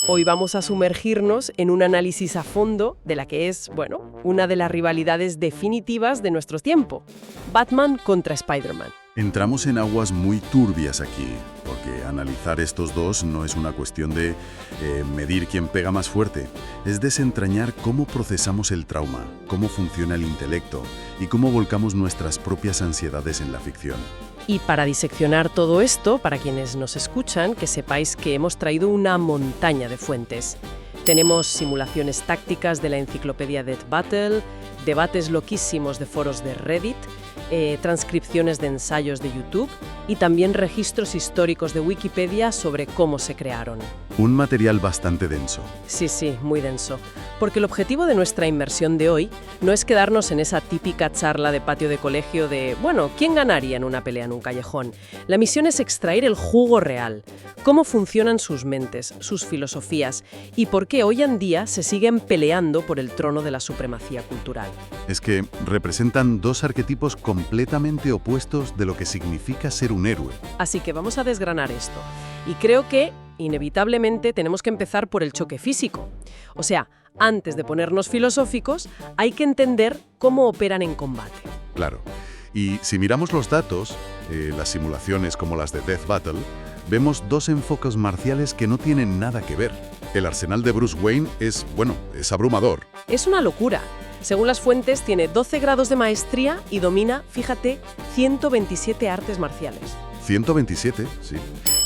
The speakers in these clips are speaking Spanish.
Hoy vamos a sumergirnos en un análisis a fondo de la que es, bueno, una de las rivalidades definitivas de nuestro tiempo. Batman contra Spider-Man. Entramos en aguas muy turbias aquí, porque analizar estos dos no es una cuestión de medir quién pega más fuerte, es desentrañar cómo procesamos el trauma, cómo funciona el intelecto y cómo volcamos nuestras propias ansiedades en la ficción. Y para diseccionar todo esto, para quienes nos escuchan, que sepáis que hemos traído una montaña de fuentes. Tenemos simulaciones tácticas de la enciclopedia Death Battle, debates loquísimos de foros de Reddit, transcripciones de ensayos de YouTube y también registros históricos de Wikipedia sobre cómo se crearon. Un material bastante denso. Sí, muy denso. Porque el objetivo de nuestra inmersión de hoy no es quedarnos en esa típica charla de patio de colegio de, bueno, ¿quién ganaría en una pelea en un callejón? La misión es extraer el jugo real, cómo funcionan sus mentes, sus filosofías y por qué hoy en día se siguen peleando por el trono de la supremacía cultural. Es que representan dos arquetipos completamente opuestos de lo que significa ser un héroe. Así que vamos a desgranar esto. Y creo que, inevitablemente, tenemos que empezar por el choque físico. O sea, antes de ponernos filosóficos, hay que entender cómo operan en combate. Claro. Y si miramos los datos, las simulaciones como las de Death Battle, vemos dos enfoques marciales que no tienen nada que ver. El arsenal de Bruce Wayne es abrumador. Es una locura. Según las fuentes, tiene 12 grados de maestría y domina, fíjate, 127 artes marciales. 127, sí.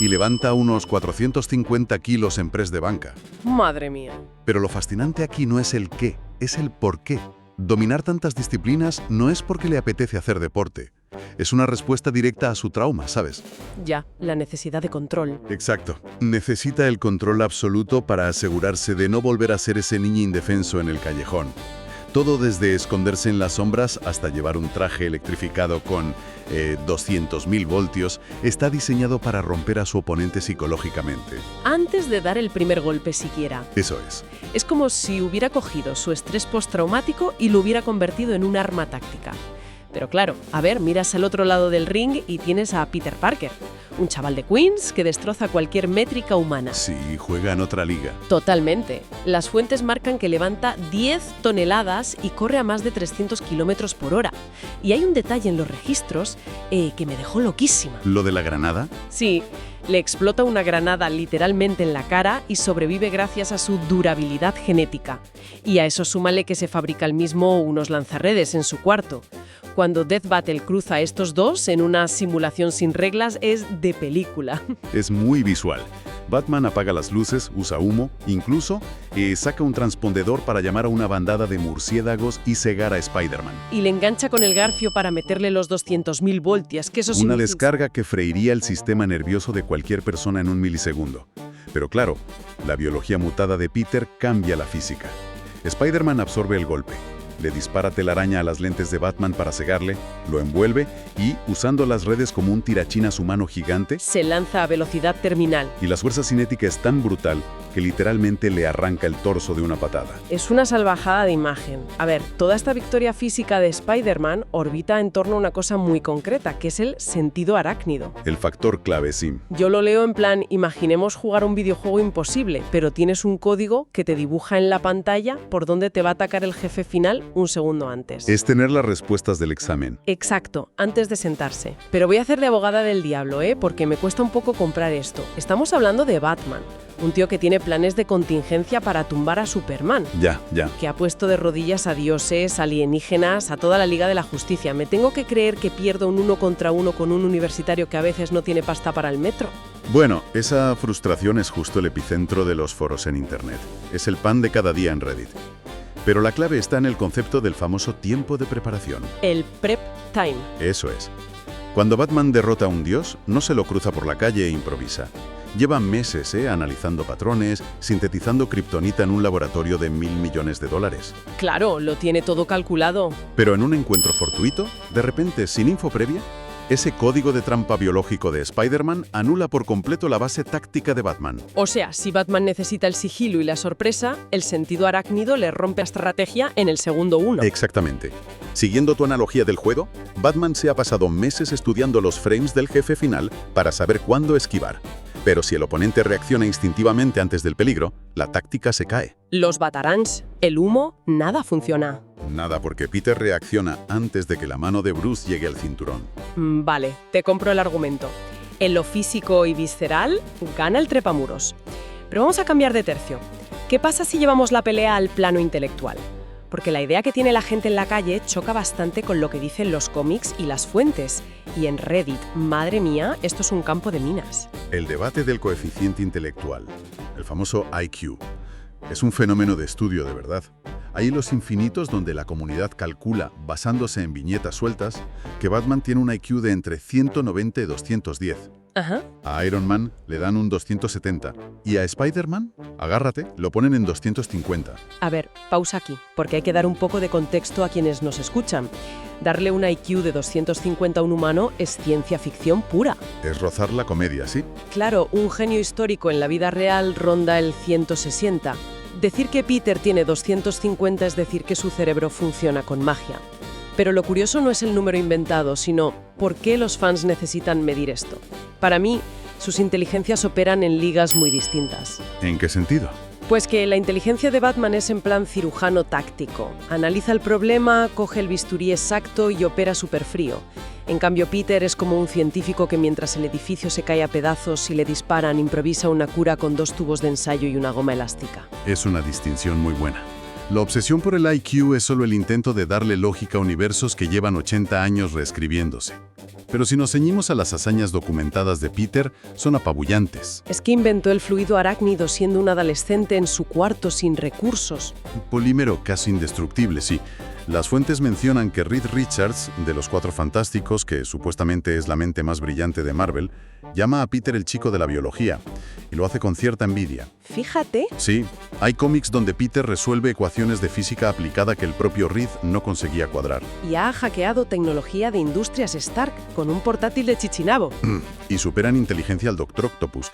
Y levanta unos 450 kilos en press de banca. ¡Madre mía! Pero lo fascinante aquí no es el qué, es el por qué. Dominar tantas disciplinas no es porque le apetece hacer deporte. Es una respuesta directa a su trauma, ¿sabes? Ya, la necesidad de control. Exacto. Necesita el control absoluto para asegurarse de no volver a ser ese niño indefenso en el callejón. Todo desde esconderse en las sombras hasta llevar un traje electrificado con 200.000 voltios está diseñado para romper a su oponente psicológicamente. Antes de dar el primer golpe siquiera. Eso es. Es como si hubiera cogido su estrés postraumático y lo hubiera convertido en un arma táctica. Pero claro, a ver, miras al otro lado del ring y tienes a Peter Parker, un chaval de Queens que destroza cualquier métrica humana. Sí, juega en otra liga. Totalmente. Las fuentes marcan que levanta 10 toneladas y corre a más de 300 kilómetros por hora. Y hay un detalle en los registros que me dejó loquísima. ¿Lo de la granada? Sí, le explota una granada literalmente en la cara y sobrevive gracias a su durabilidad genética. Y a eso súmale que se fabrica él mismo unos lanzarredes en su cuarto. Cuando Death Battle cruza a estos dos en una simulación sin reglas es de película. Es muy visual. Batman apaga las luces, usa humo, incluso saca un transpondedor para llamar a una bandada de murciélagos y cegar a Spider-Man. Y le engancha con el garfio para meterle los 200.000 voltios, que eso Una descarga que freiría el sistema nervioso de cualquier persona en un milisegundo. Pero claro, la biología mutada de Peter cambia la física. Spider-Man absorbe el golpe. Le dispara telaraña a las lentes de Batman para cegarle, lo envuelve y, usando las redes como un tirachinas humano gigante, se lanza a velocidad terminal. Y la fuerza cinética es tan brutal que literalmente le arranca el torso de una patada. Es una salvajada de imagen. A ver, toda esta victoria física de Spider-Man orbita en torno a una cosa muy concreta, que es el sentido arácnido. El factor clave, sí. Yo lo leo en plan, imaginemos jugar un videojuego imposible, pero tienes un código que te dibuja en la pantalla por dónde te va a atacar el jefe final un segundo antes. Es tener las respuestas del examen. Exacto, antes de sentarse. Pero voy a hacer de abogada del diablo, porque me cuesta un poco comprar esto. Estamos hablando de Batman, un tío que tiene planes de contingencia para tumbar a Superman. Ya. Que ha puesto de rodillas a dioses, alienígenas, a toda la Liga de la Justicia. ¿Me tengo que creer que pierdo un 1 contra 1 con un universitario que a veces no tiene pasta para el metro? Bueno, esa frustración es justo el epicentro de los foros en Internet. Es el pan de cada día en Reddit. Pero la clave está en el concepto del famoso tiempo de preparación. El prep time. Eso es. Cuando Batman derrota a un dios, no se lo cruza por la calle e improvisa. Lleva meses analizando patrones, sintetizando kriptonita en un laboratorio de $1.000 millones. Claro, lo tiene todo calculado. Pero en un encuentro fortuito, de repente, sin info previa, ese código de trampa biológico de Spider-Man anula por completo la base táctica de Batman. O sea, si Batman necesita el sigilo y la sorpresa, el sentido arácnido le rompe la estrategia en el segundo 1. Exactamente. Siguiendo tu analogía del juego, Batman se ha pasado meses estudiando los frames del jefe final para saber cuándo esquivar. Pero si el oponente reacciona instintivamente antes del peligro, la táctica se cae. Los batarangs, el humo, nada funciona. Nada, porque Peter reacciona antes de que la mano de Bruce llegue al cinturón. Vale, te compro el argumento. En lo físico y visceral, gana el trepamuros. Pero vamos a cambiar de tercio. ¿Qué pasa si llevamos la pelea al plano intelectual? Porque la idea que tiene la gente en la calle choca bastante con lo que dicen los cómics y las fuentes. Y en Reddit, madre mía, esto es un campo de minas. El debate del coeficiente intelectual, el famoso IQ, es un fenómeno de estudio de verdad. Hay hilos infinitos donde la comunidad calcula, basándose en viñetas sueltas, que Batman tiene un IQ de entre 190 y 210. Ajá. A Iron Man le dan un 270 y a Spider-Man, agárrate, lo ponen en 250. A ver, pausa aquí, porque hay que dar un poco de contexto a quienes nos escuchan. Darle un IQ de 250 a un humano es ciencia ficción pura. Es rozar la comedia, ¿sí? Claro, un genio histórico en la vida real ronda el 160. Decir que Peter tiene 250 es decir que su cerebro funciona con magia. Pero lo curioso no es el número inventado, sino por qué los fans necesitan medir esto. Para mí, sus inteligencias operan en ligas muy distintas. ¿En qué sentido? Pues que la inteligencia de Batman es en plan cirujano táctico. Analiza el problema, coge el bisturí exacto y opera súper frío. En cambio, Peter es como un científico que mientras el edificio se cae a pedazos y le disparan, improvisa una cura con 2 tubos de ensayo y una goma elástica. Es una distinción muy buena. La obsesión por el IQ es solo el intento de darle lógica a universos que llevan 80 años reescribiéndose. Pero si nos ceñimos a las hazañas documentadas de Peter, son apabullantes. Es que inventó el fluido arácnido siendo un adolescente en su cuarto sin recursos. Un polímero casi indestructible, sí. Las fuentes mencionan que Reed Richards, de los Cuatro Fantásticos, que supuestamente es la mente más brillante de Marvel, llama a Peter el chico de la biología, y lo hace con cierta envidia. Fíjate. Sí, hay cómics donde Peter resuelve ecuaciones de física aplicada que el propio Reed no conseguía cuadrar. Y ha hackeado tecnología de Industrias Stark con un portátil de Chichinabo. Y superan inteligencia al Dr. Octopus.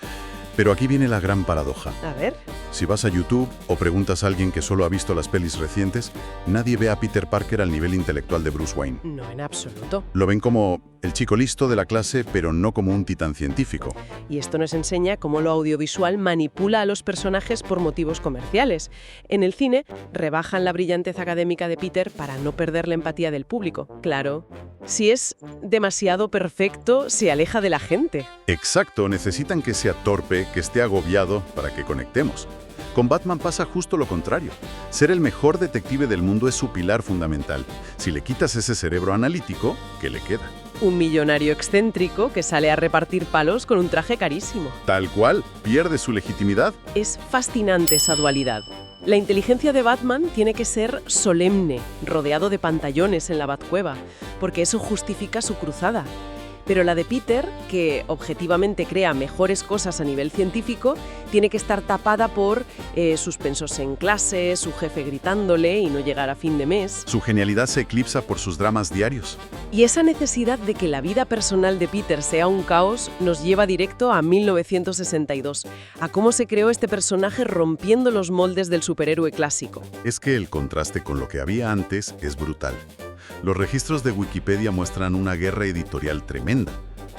Pero aquí viene la gran paradoja. A ver. Si vas a YouTube o preguntas a alguien que solo ha visto las pelis recientes, nadie ve a Peter Parker al nivel intelectual de Bruce Wayne. No, en absoluto. Lo ven como el chico listo de la clase, pero no como un titán científico. Y esto nos enseña cómo lo audiovisual manipula a los personajes por motivos comerciales. En el cine, rebajan la brillantez académica de Peter para no perder la empatía del público. Claro. Si es demasiado perfecto, se aleja de la gente. Exacto, necesitan que sea torpe, que esté agobiado para que conectemos. Con Batman pasa justo lo contrario. Ser el mejor detective del mundo es su pilar fundamental. Si le quitas ese cerebro analítico, ¿qué le queda? Un millonario excéntrico que sale a repartir palos con un traje carísimo. Tal cual, pierde su legitimidad. Es fascinante esa dualidad. La inteligencia de Batman tiene que ser solemne, rodeado de pantallones en la Batcueva, porque eso justifica su cruzada. Pero la de Peter, que objetivamente crea mejores cosas a nivel científico, tiene que estar tapada por suspensos en clase, su jefe gritándole y no llegar a fin de mes. Su genialidad se eclipsa por sus dramas diarios. Y esa necesidad de que la vida personal de Peter sea un caos nos lleva directo a 1962, a cómo se creó este personaje rompiendo los moldes del superhéroe clásico. Es que el contraste con lo que había antes es brutal. Los registros de Wikipedia muestran una guerra editorial tremenda.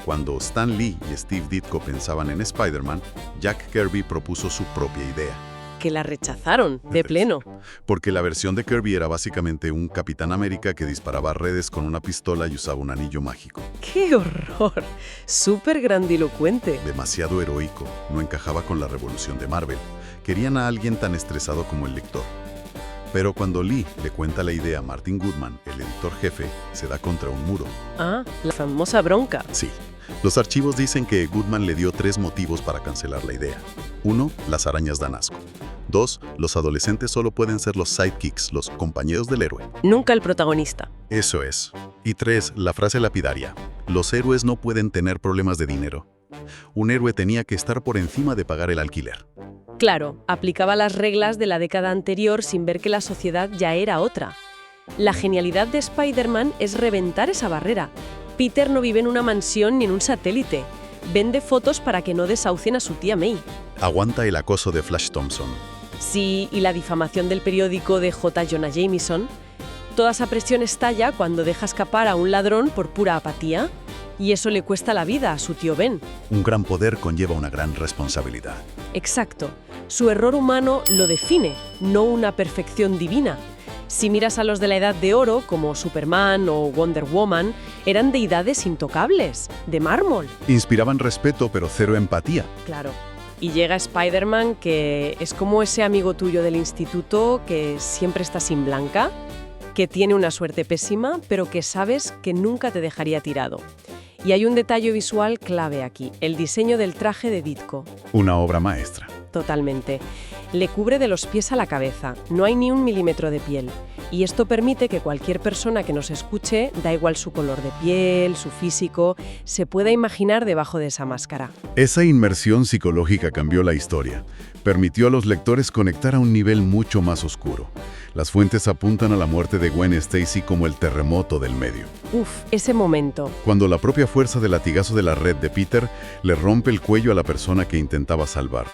Cuando Stan Lee y Steve Ditko pensaban en Spider-Man, Jack Kirby propuso su propia idea. Que la rechazaron de pleno. Porque la versión de Kirby era básicamente un Capitán América que disparaba redes con una pistola y usaba un anillo mágico. ¡Qué horror! Súper grandilocuente. Demasiado heroico, no encajaba con la revolución de Marvel. Querían a alguien tan estresado como el lector. Pero cuando Lee le cuenta la idea a Martin Goodman, el editor jefe, se da contra un muro. Ah, la famosa bronca. Sí. Los archivos dicen que Goodman le dio 3 motivos para cancelar la idea. 1, las arañas dan asco. 2, los adolescentes solo pueden ser los sidekicks, los compañeros del héroe. Nunca el protagonista. Eso es. Y 3, la frase lapidaria. Los héroes no pueden tener problemas de dinero. Un héroe tenía que estar por encima de pagar el alquiler. Claro, aplicaba las reglas de la década anterior sin ver que la sociedad ya era otra. La genialidad de Spider-Man es reventar esa barrera. Peter no vive en una mansión ni en un satélite. Vende fotos para que no desahucien a su tía May. Aguanta el acoso de Flash Thompson. Sí, y la difamación del periódico de J. Jonah Jameson. Toda esa presión estalla cuando deja escapar a un ladrón por pura apatía. Y eso le cuesta la vida a su tío Ben. Un gran poder conlleva una gran responsabilidad. Exacto. Su error humano lo define, no una perfección divina. Si miras a los de la Edad de Oro, como Superman o Wonder Woman, eran deidades intocables, de mármol. Inspiraban respeto, pero cero empatía. Claro. Y llega Spider-Man, que es como ese amigo tuyo del instituto que siempre está sin blanca, que tiene una suerte pésima, pero que sabes que nunca te dejaría tirado. Y hay un detalle visual clave aquí, el diseño del traje de Ditko. Una obra maestra. Totalmente. Le cubre de los pies a la cabeza, no hay ni un milímetro de piel. Y esto permite que cualquier persona que nos escuche, da igual su color de piel, su físico, se pueda imaginar debajo de esa máscara. Esa inmersión psicológica cambió la historia. Permitió a los lectores conectar a un nivel mucho más oscuro. Las fuentes apuntan a la muerte de Gwen Stacy como el terremoto del medio. Uf, ese momento. Cuando la propia fuerza del latigazo de la red de Peter le rompe el cuello a la persona que intentaba salvar.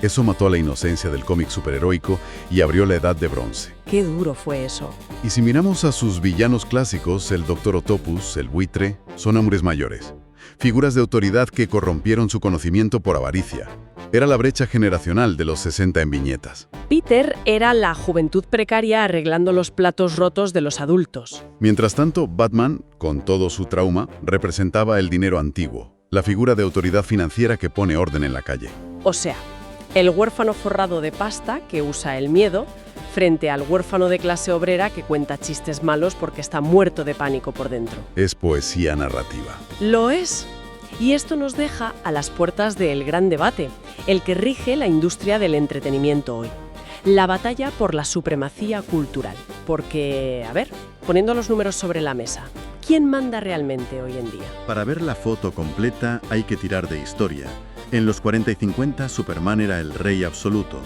Eso mató a la inocencia del cómic superheroico y abrió la Edad de Bronce. Qué duro fue eso. Y si miramos a sus villanos clásicos, el Dr. Octopus, el Buitre, son hombres mayores. Figuras de autoridad que corrompieron su conocimiento por avaricia. Era la brecha generacional de los 60 en viñetas. Peter era la juventud precaria arreglando los platos rotos de los adultos. Mientras tanto, Batman, con todo su trauma, representaba el dinero antiguo, la figura de autoridad financiera que pone orden en la calle. O sea, el huérfano forrado de pasta que usa el miedo frente al huérfano de clase obrera que cuenta chistes malos porque está muerto de pánico por dentro. Es poesía narrativa. Lo es. Y esto nos deja a las puertas del gran debate, el que rige la industria del entretenimiento hoy. La batalla por la supremacía cultural. Porque, a ver, poniendo los números sobre la mesa, ¿quién manda realmente hoy en día? Para ver la foto completa hay que tirar de historia. En los 40 y 50 Superman era el rey absoluto,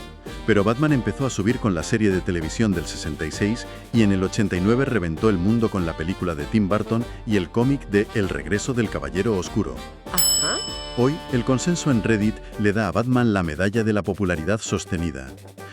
pero Batman empezó a subir con la serie de televisión del 66 y en el 89 reventó el mundo con la película de Tim Burton y el cómic de El regreso del Caballero Oscuro. Ajá. Hoy, el consenso en Reddit le da a Batman la medalla de la popularidad sostenida.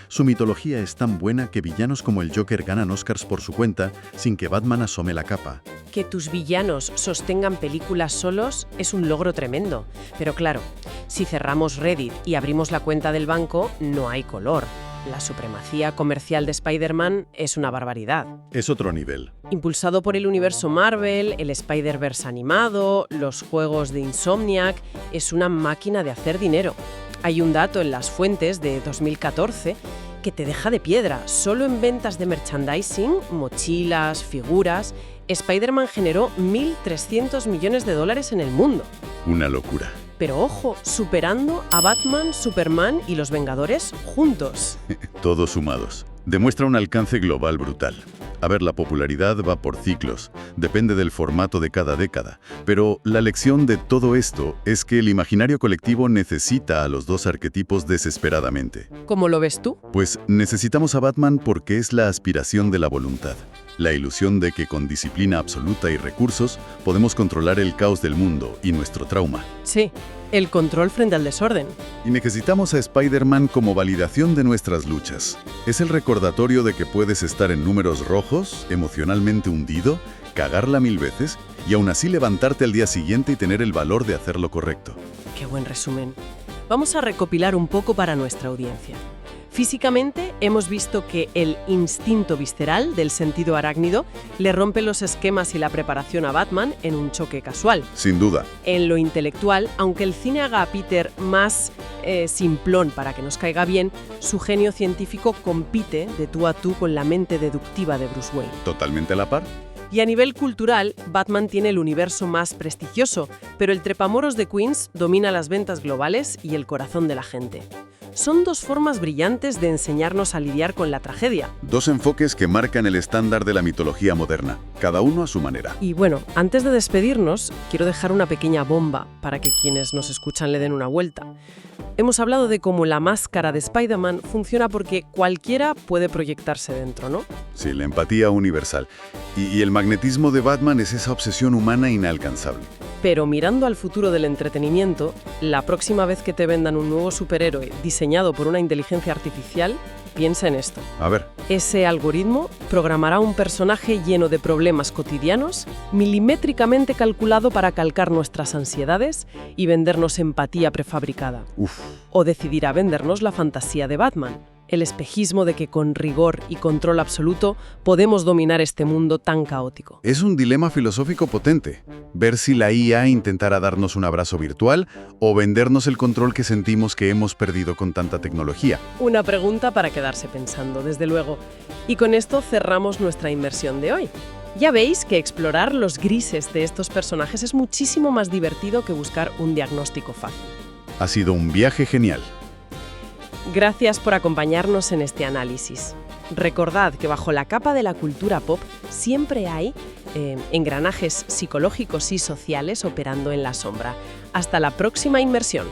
Su mitología es tan buena que villanos como el Joker ganan Oscars por su cuenta sin que Batman asome la capa. Que tus villanos sostengan películas solos es un logro tremendo. Pero claro, si cerramos Reddit y abrimos la cuenta del banco, no hay color. La supremacía comercial de Spider-Man es una barbaridad. Es otro nivel. Impulsado por el universo Marvel, el Spider-Verse animado, los juegos de Insomniac, es una máquina de hacer dinero. Hay un dato en las fuentes de 2014 que te deja de piedra. Solo en ventas de merchandising, mochilas, figuras, Spider-Man generó $1.300 millones en el mundo. Una locura. Pero ojo, superando a Batman, Superman y los Vengadores juntos. Todos sumados. Demuestra un alcance global brutal. A ver, la popularidad va por ciclos, depende del formato de cada década. Pero la lección de todo esto es que el imaginario colectivo necesita a los dos arquetipos desesperadamente. ¿Cómo lo ves tú? Pues necesitamos a Batman porque es la aspiración de la voluntad. La ilusión de que con disciplina absoluta y recursos podemos controlar el caos del mundo y nuestro trauma. Sí, el control frente al desorden. Y necesitamos a Spider-Man como validación de nuestras luchas. Es el recordatorio de que puedes estar en números rojos, emocionalmente hundido, cagarla 1000 veces y aún así levantarte al día siguiente y tener el valor de hacer lo correcto. Qué buen resumen. Vamos a recopilar un poco para nuestra audiencia. Físicamente, hemos visto que el instinto visceral del sentido arácnido le rompe los esquemas y la preparación a Batman en un choque casual. Sin duda. En lo intelectual, aunque el cine haga a Peter más simplón para que nos caiga bien, su genio científico compite de tú a tú con la mente deductiva de Bruce Wayne. Totalmente a la par. Y a nivel cultural, Batman tiene el universo más prestigioso, pero el trepamoros de Queens domina las ventas globales y el corazón de la gente. Son dos formas brillantes de enseñarnos a lidiar con la tragedia. Dos enfoques que marcan el estándar de la mitología moderna, cada uno a su manera. Y bueno, antes de despedirnos, quiero dejar una pequeña bomba para que quienes nos escuchan le den una vuelta. Hemos hablado de cómo la máscara de Spider-Man funciona porque cualquiera puede proyectarse dentro, ¿no? Sí, la empatía universal. Y el magnetismo de Batman es esa obsesión humana inalcanzable. Pero mirando al futuro del entretenimiento, la próxima vez que te vendan un nuevo superhéroe diseñado por una inteligencia artificial, piensa en esto. A ver, Ese algoritmo programará un personaje lleno de problemas cotidianos, milimétricamente calculado para calcar nuestras ansiedades y vendernos empatía prefabricada. uff, O decidirá vendernos la fantasía de Batman, el espejismo de que con rigor y control absoluto podemos dominar este mundo tan caótico. es un dilema filosófico potente. Ver si la IA intentará darnos un abrazo virtual o vendernos el control que sentimos que hemos perdido con tanta tecnología. Una pregunta para quedarse pensando, desde luego. Y con esto cerramos nuestra inmersión de hoy. Ya veis que explorar los grises de estos personajes es muchísimo más divertido que buscar un diagnóstico fácil. Ha sido un viaje genial. Gracias por acompañarnos en este análisis. Recordad que bajo la capa de la cultura pop siempre hay engranajes psicológicos y sociales operando en la sombra. Hasta la próxima inmersión.